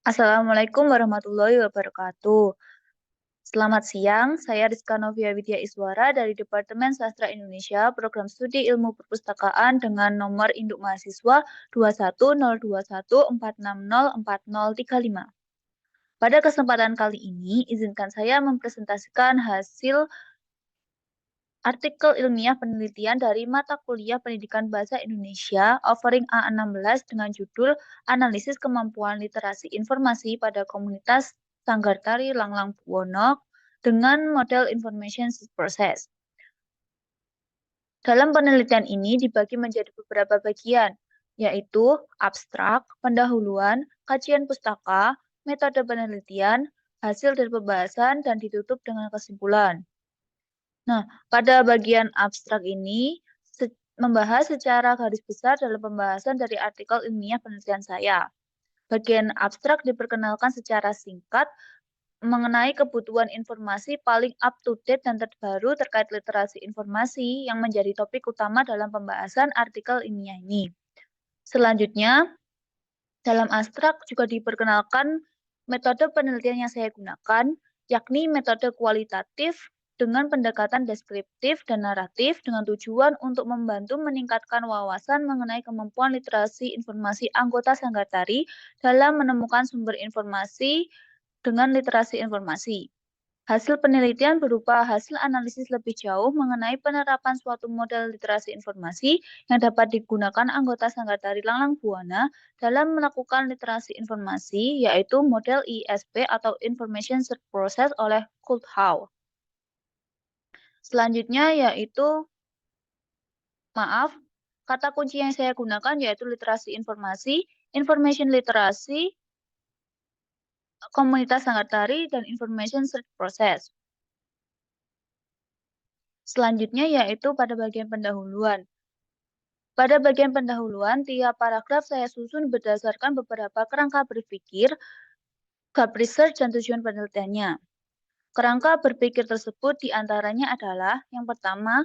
Assalamualaikum warahmatullahi wabarakatuh. Selamat siang, saya Rizka Novia Widya Iswara dari Departemen Sastra Indonesia, Program Studi Ilmu Perpustakaan dengan nomor induk mahasiswa 2102146040035. Pada kesempatan kali ini, izinkan saya mempresentasikan hasil artikel ilmiah penelitian dari mata kuliah Pendidikan Bahasa Indonesia offering A16 dengan judul Analisis Kemampuan Literasi Informasi pada Komunitas Sanggar Tari Langlang Buwono dengan model Information Process. Dalam penelitian ini dibagi menjadi beberapa bagian, yaitu abstrak, pendahuluan, kajian pustaka, metode penelitian, hasil dari pembahasan, dan ditutup dengan kesimpulan. Nah, pada bagian abstrak ini membahas secara garis besar dalam pembahasan dari artikel ilmiah penelitian saya. Bagian abstrak diperkenalkan secara singkat mengenai kebutuhan informasi paling up-to-date dan terbaru terkait literasi informasi yang menjadi topik utama dalam pembahasan artikel ilmiah ini. Selanjutnya, dalam abstrak juga diperkenalkan metode penelitian yang saya gunakan, yakni metode kualitatif dengan pendekatan deskriptif dan naratif dengan tujuan untuk membantu meningkatkan wawasan mengenai kemampuan literasi informasi anggota Sanggar Tari dalam menemukan sumber informasi dengan literasi informasi. Hasil penelitian berupa hasil analisis lebih jauh mengenai penerapan suatu model literasi informasi yang dapat digunakan anggota Sanggar Tari Langlang Buana dalam melakukan literasi informasi, yaitu model ISP atau Information Search Process oleh Kuhlthau. Selanjutnya yaitu, kata kunci yang saya gunakan yaitu literasi informasi, information literasi, komunitas Sanggar Tari, dan information search process. Selanjutnya yaitu pada bagian pendahuluan. Pada bagian pendahuluan, tiap paragraf saya susun berdasarkan beberapa kerangka berpikir, gap research, dan tujuan penelitiannya. Kerangka berpikir tersebut diantaranya adalah, yang pertama,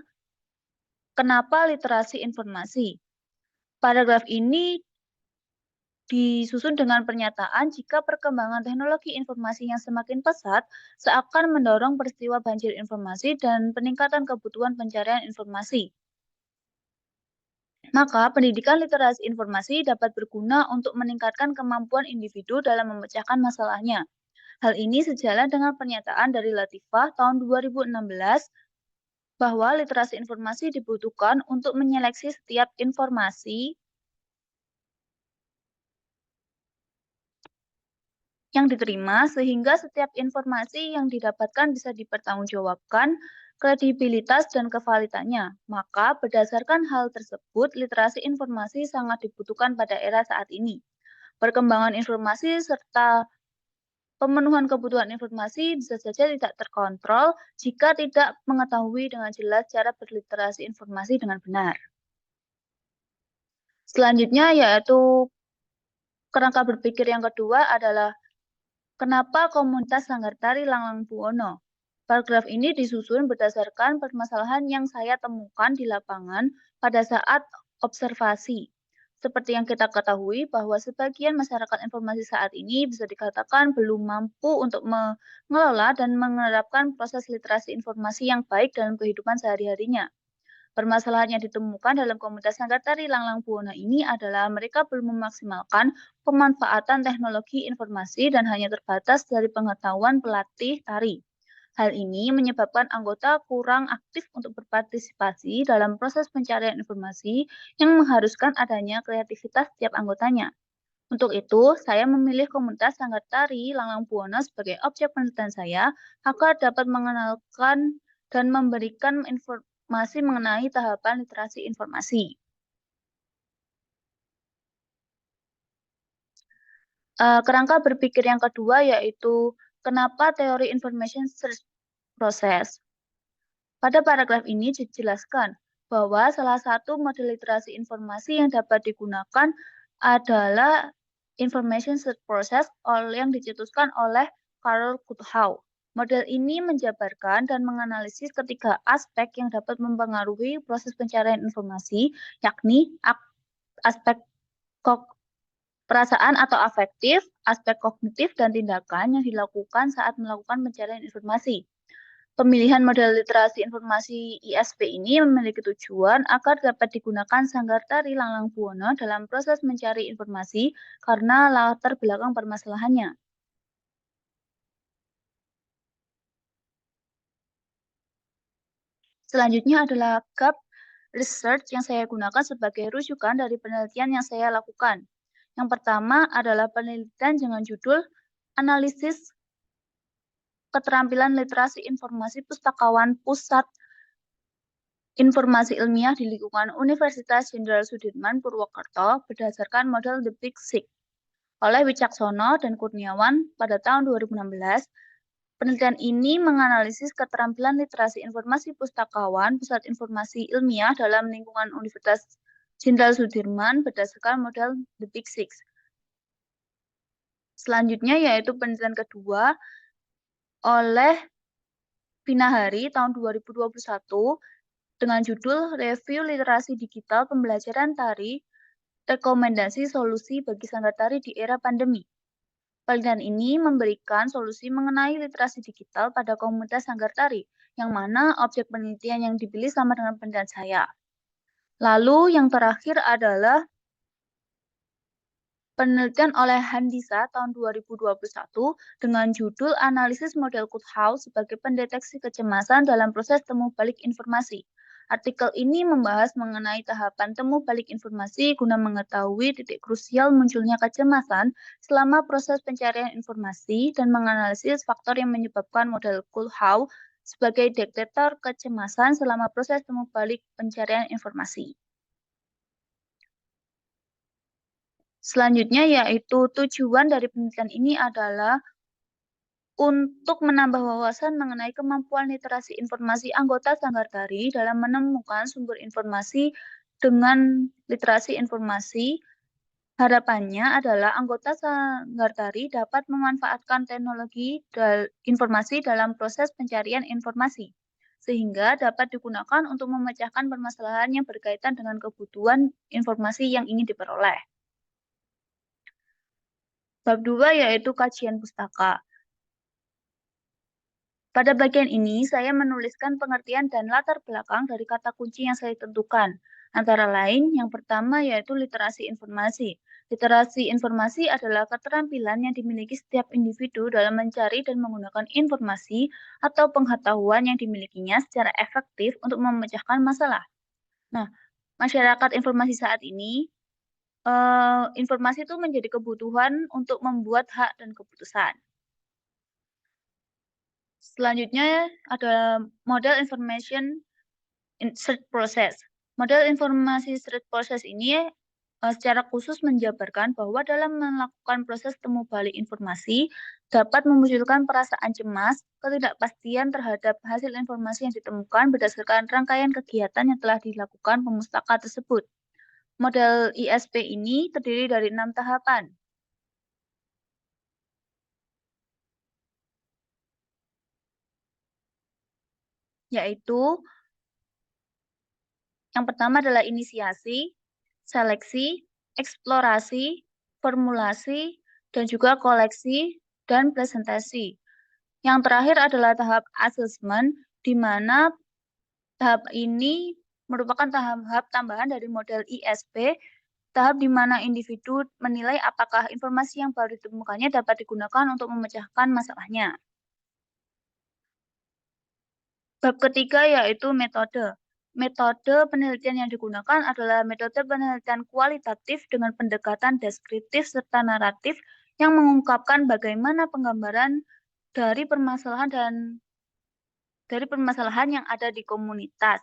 kenapa literasi informasi? Paragraf ini disusun dengan pernyataan jika perkembangan teknologi informasi yang semakin pesat seakan mendorong peristiwa banjir informasi dan peningkatan kebutuhan pencarian informasi. Maka, pendidikan literasi informasi dapat berguna untuk meningkatkan kemampuan individu dalam memecahkan masalahnya. Hal ini sejalan dengan pernyataan dari Latifah tahun 2016 bahwa literasi informasi dibutuhkan untuk menyeleksi setiap informasi yang diterima sehingga setiap informasi yang didapatkan bisa dipertanggungjawabkan kredibilitas dan kevalitannya. Maka berdasarkan hal tersebut, literasi informasi sangat dibutuhkan pada era saat ini. Perkembangan informasi serta pemenuhan kebutuhan informasi bisa saja tidak terkontrol jika tidak mengetahui dengan jelas cara berliterasi informasi dengan benar. Selanjutnya yaitu kerangka berpikir yang kedua adalah kenapa komunitas Sanggar Tari Langlang Buwono. Paragraf ini disusun berdasarkan permasalahan yang saya temukan di lapangan pada saat observasi. Seperti yang kita ketahui bahwa sebagian masyarakat informasi saat ini bisa dikatakan belum mampu untuk mengelola dan menerapkan proses literasi informasi yang baik dalam kehidupan sehari-harinya. Permasalahan yang ditemukan dalam komunitas Sanggar Tari Langlang Buwono ini adalah mereka belum memaksimalkan pemanfaatan teknologi informasi dan hanya terbatas dari pengetahuan pelatih tari. Hal ini menyebabkan anggota kurang aktif untuk berpartisipasi dalam proses pencarian informasi yang mengharuskan adanya kreativitas setiap anggotanya. Untuk itu, saya memilih komunitas Sanggar Tari Langlang Buwono sebagai objek penelitian saya agar dapat mengenalkan dan memberikan informasi mengenai tahapan literasi informasi. Kerangka berpikir yang kedua yaitu kenapa teori information search process. Pada paragraf ini dijelaskan bahwa salah satu model literasi informasi yang dapat digunakan adalah information search process yang dicetuskan oleh Karl Kuhlthau. Model ini menjabarkan dan menganalisis ketiga aspek yang dapat mempengaruhi proses pencarian informasi, yakni aspek perasaan atau afektif, aspek kognitif, dan tindakan yang dilakukan saat melakukan pencarian informasi. Pemilihan model literasi informasi ISP ini memiliki tujuan agar dapat digunakan Sanggartari Langlang Buwana dalam proses mencari informasi karena latar belakang permasalahannya. Selanjutnya adalah gap research yang saya gunakan sebagai rujukan dari penelitian yang saya lakukan. Yang pertama adalah penelitian dengan judul Analisis Keterampilan Literasi Informasi Pustakawan Pusat Informasi Ilmiah di lingkungan Universitas Jenderal Sudirman Purwokerto berdasarkan model The Big Sick oleh Wicaksono dan Kurniawan pada tahun 2016. Penelitian ini menganalisis keterampilan literasi informasi pustakawan pusat informasi ilmiah dalam lingkungan Universitas Jenderal Sudirman berdasarkan model The Big Six. Selanjutnya yaitu penelitian kedua oleh Pinahari tahun 2021 dengan judul Review Literasi Digital Pembelajaran Tari, Rekomendasi Solusi bagi Sanggar Tari di Era Pandemi. Penelitian ini memberikan solusi mengenai literasi digital pada komunitas Sanggar Tari, yang mana objek penelitian yang dipilih sama dengan penelitian saya. Lalu yang terakhir adalah penelitian oleh Handisa tahun 2021 dengan judul Analisis Model Kuthau sebagai pendeteksi kecemasan dalam proses temu balik informasi. Artikel ini membahas mengenai tahapan temu balik informasi guna mengetahui titik krusial munculnya kecemasan selama proses pencarian informasi dan menganalisis faktor yang menyebabkan model Kuthau sebagai detektor kecemasan selama proses temu balik pencarian informasi. Selanjutnya yaitu tujuan dari penelitian ini adalah untuk menambah wawasan mengenai kemampuan literasi informasi anggota Sanggar Tari dalam menemukan sumber informasi dengan literasi informasi. Harapannya adalah anggota Sanggar Tari dapat memanfaatkan teknologi informasi dalam proses pencarian informasi, sehingga dapat digunakan untuk memecahkan permasalahan yang berkaitan dengan kebutuhan informasi yang ingin diperoleh. Bab 2 yaitu kajian pustaka. Pada bagian ini, saya menuliskan pengertian dan latar belakang dari kata kunci yang saya tentukan. Antara lain, yang pertama yaitu literasi informasi. Literasi informasi adalah keterampilan yang dimiliki setiap individu dalam mencari dan menggunakan informasi atau pengetahuan yang dimilikinya secara efektif untuk memecahkan masalah. Nah, masyarakat informasi saat ini, informasi itu menjadi kebutuhan untuk membuat hak dan keputusan. Selanjutnya ada model information search process. Model informasi search process ini secara khusus menjabarkan bahwa dalam melakukan proses temu balik informasi dapat memunculkan perasaan cemas, ketidakpastian terhadap hasil informasi yang ditemukan berdasarkan rangkaian kegiatan yang telah dilakukan pemustaka tersebut. Model ISP ini terdiri dari 6 tahapan. Yaitu yang pertama adalah inisiasi, seleksi, eksplorasi, formulasi, dan juga koleksi dan presentasi. Yang terakhir adalah tahap asesmen, di mana tahap ini merupakan tahap tambahan dari model ISP, tahap di mana individu menilai apakah informasi yang baru ditemukannya dapat digunakan untuk memecahkan masalahnya. Bab ketiga yaitu metode. Metode penelitian yang digunakan adalah metode penelitian kualitatif dengan pendekatan deskriptif serta naratif yang mengungkapkan bagaimana penggambaran dari permasalahan yang ada di komunitas.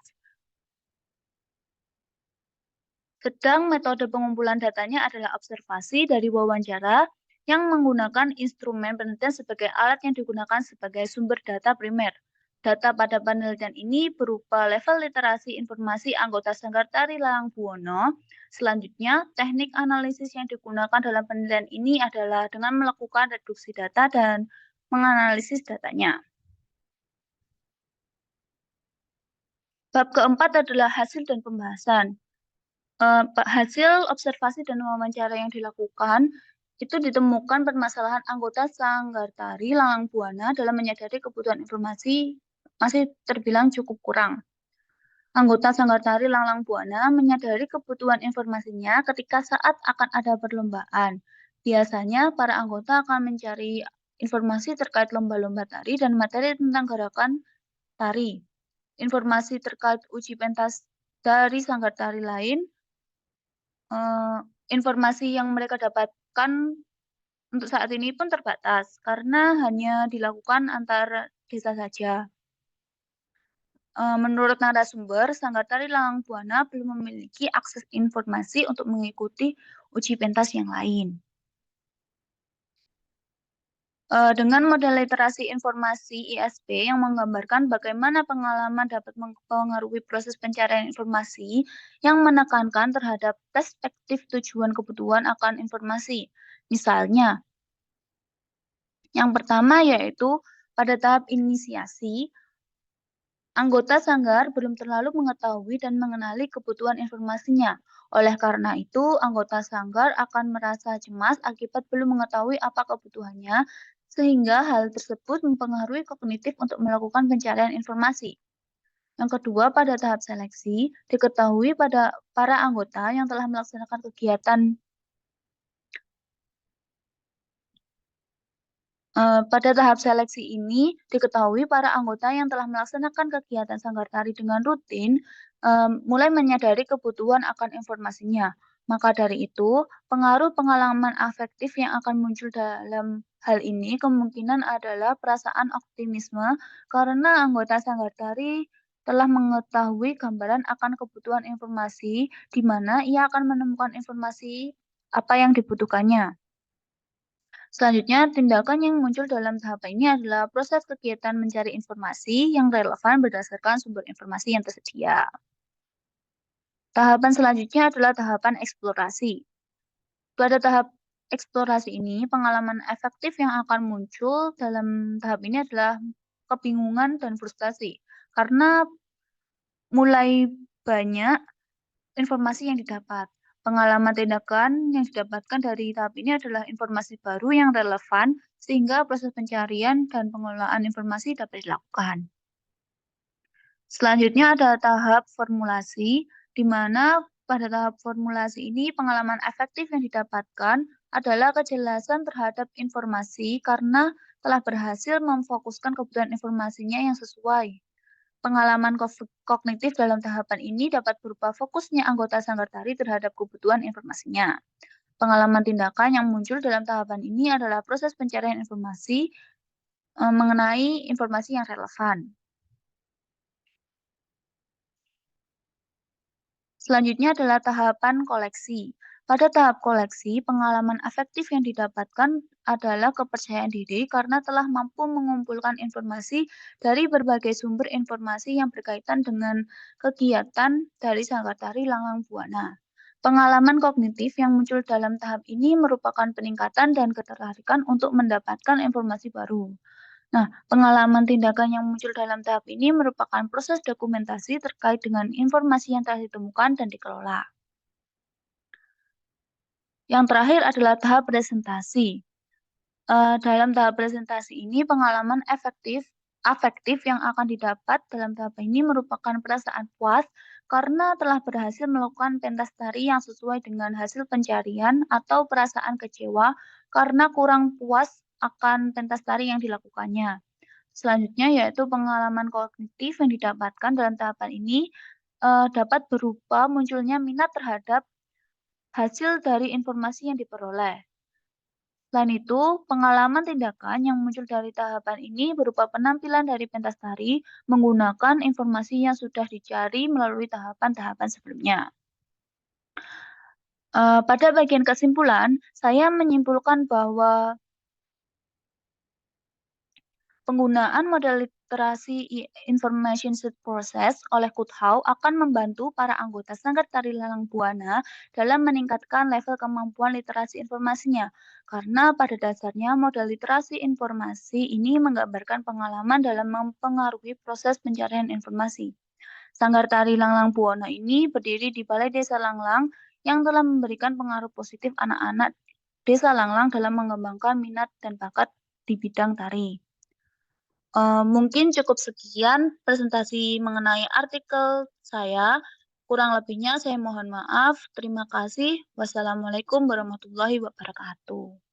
Sedang metode pengumpulan datanya adalah observasi dari wawancara yang menggunakan instrumen penelitian sebagai alat yang digunakan sebagai sumber data primer. Data pada penelitian ini berupa level literasi informasi anggota Sanggar Tari Langlang Buwana. Selanjutnya, teknik analisis yang digunakan dalam penelitian ini adalah dengan melakukan reduksi data dan menganalisis datanya. Bab keempat adalah hasil dan pembahasan. Hasil observasi dan wawancara yang dilakukan, itu ditemukan permasalahan anggota Sanggar Tari Langlang Buana dalam menyadari kebutuhan informasi masih terbilang cukup kurang. Anggota Sanggar Tari Langlang Buana menyadari kebutuhan informasinya ketika saat akan ada perlombaan. Biasanya para anggota akan mencari informasi terkait lomba-lomba tari dan materi tentang gerakan tari. Informasi terkait uji pentas dari sanggar tari lain, eh, informasi yang mereka dapatkan untuk saat ini pun terbatas karena hanya dilakukan antar desa saja. Menurut narasumber, Sanggar Tari Langgang Buana belum memiliki akses informasi untuk mengikuti uji pentas yang lain. Dengan model literasi informasi ISP yang menggambarkan bagaimana pengalaman dapat mempengaruhi proses pencarian informasi yang menekankan terhadap perspektif tujuan kebutuhan akan informasi. Misalnya, yang pertama yaitu pada tahap inisiasi, anggota sanggar belum terlalu mengetahui dan mengenali kebutuhan informasinya. Oleh karena itu, anggota sanggar akan merasa cemas akibat belum mengetahui apa kebutuhannya, sehingga hal tersebut mempengaruhi kognitif untuk melakukan pencarian informasi. Yang kedua, pada tahap seleksi, diketahui pada para anggota yang telah melaksanakan kegiatan pada tahap seleksi ini, diketahui para anggota yang telah melaksanakan kegiatan sanggar tari dengan rutin mulai menyadari kebutuhan akan informasinya. Maka dari itu, pengaruh pengalaman afektif yang akan muncul dalam hal ini kemungkinan adalah perasaan optimisme karena anggota sanggar tari telah mengetahui gambaran akan kebutuhan informasi di mana ia akan menemukan informasi apa yang dibutuhkannya. Selanjutnya, tindakan yang muncul dalam tahapan ini adalah proses kegiatan mencari informasi yang relevan berdasarkan sumber informasi yang tersedia. Tahapan selanjutnya adalah tahapan eksplorasi. Pada tahap eksplorasi ini, pengalaman efektif yang akan muncul dalam tahap ini adalah kebingungan dan frustasi. Karena mulai banyak informasi yang didapat. Pengalaman tindakan yang didapatkan dari tahap ini adalah informasi baru yang relevan sehingga proses pencarian dan pengelolaan informasi dapat dilakukan. Selanjutnya ada tahap formulasi, di mana pada tahap formulasi ini pengalaman efektif yang didapatkan adalah kejelasan terhadap informasi karena telah berhasil memfokuskan kebutuhan informasinya yang sesuai. Pengalaman kognitif dalam tahapan ini dapat berupa fokusnya anggota sanggar tari terhadap kebutuhan informasinya. Pengalaman tindakan yang muncul dalam tahapan ini adalah proses pencarian informasi mengenai informasi yang relevan. Selanjutnya adalah tahapan koleksi. Pada tahap koleksi, pengalaman efektif yang didapatkan adalah kepercayaan diri karena telah mampu mengumpulkan informasi dari berbagai sumber informasi yang berkaitan dengan kegiatan dari Sanggar Tari Langgang Buana. Pengalaman kognitif yang muncul dalam tahap ini merupakan peningkatan dan ketertarikan untuk mendapatkan informasi baru. Nah, pengalaman tindakan yang muncul dalam tahap ini merupakan proses dokumentasi terkait dengan informasi yang telah ditemukan dan dikelola. Yang terakhir adalah tahap presentasi. Dalam tahap presentasi ini, pengalaman afektif yang akan didapat dalam tahap ini merupakan perasaan puas karena telah berhasil melakukan pentas tari yang sesuai dengan hasil pencarian atau perasaan kecewa karena kurang puas akan pentas tari yang dilakukannya. Selanjutnya yaitu pengalaman kognitif yang didapatkan dalam tahapan ini dapat berupa munculnya minat terhadap hasil dari informasi yang diperoleh. Selain itu, pengalaman tindakan yang muncul dari tahapan ini berupa penampilan dari pentas tari menggunakan informasi yang sudah dicari melalui tahapan-tahapan sebelumnya. Pada bagian kesimpulan, saya menyimpulkan bahwa penggunaan model literasi information set process oleh Kuthau akan membantu para anggota Sanggar Tari Lalang Buana dalam meningkatkan level kemampuan literasi informasinya. Karena pada dasarnya model literasi informasi ini menggambarkan pengalaman dalam mempengaruhi proses pencarian informasi. Sanggar Tari Langlang Buwana ini berdiri di Balai Desa Langlang yang telah memberikan pengaruh positif anak-anak Desa Langlang dalam mengembangkan minat dan bakat di bidang tari. Mungkin cukup sekian presentasi mengenai artikel saya. Kurang lebihnya saya mohon maaf. Terima kasih. Wassalamualaikum warahmatullahi wabarakatuh.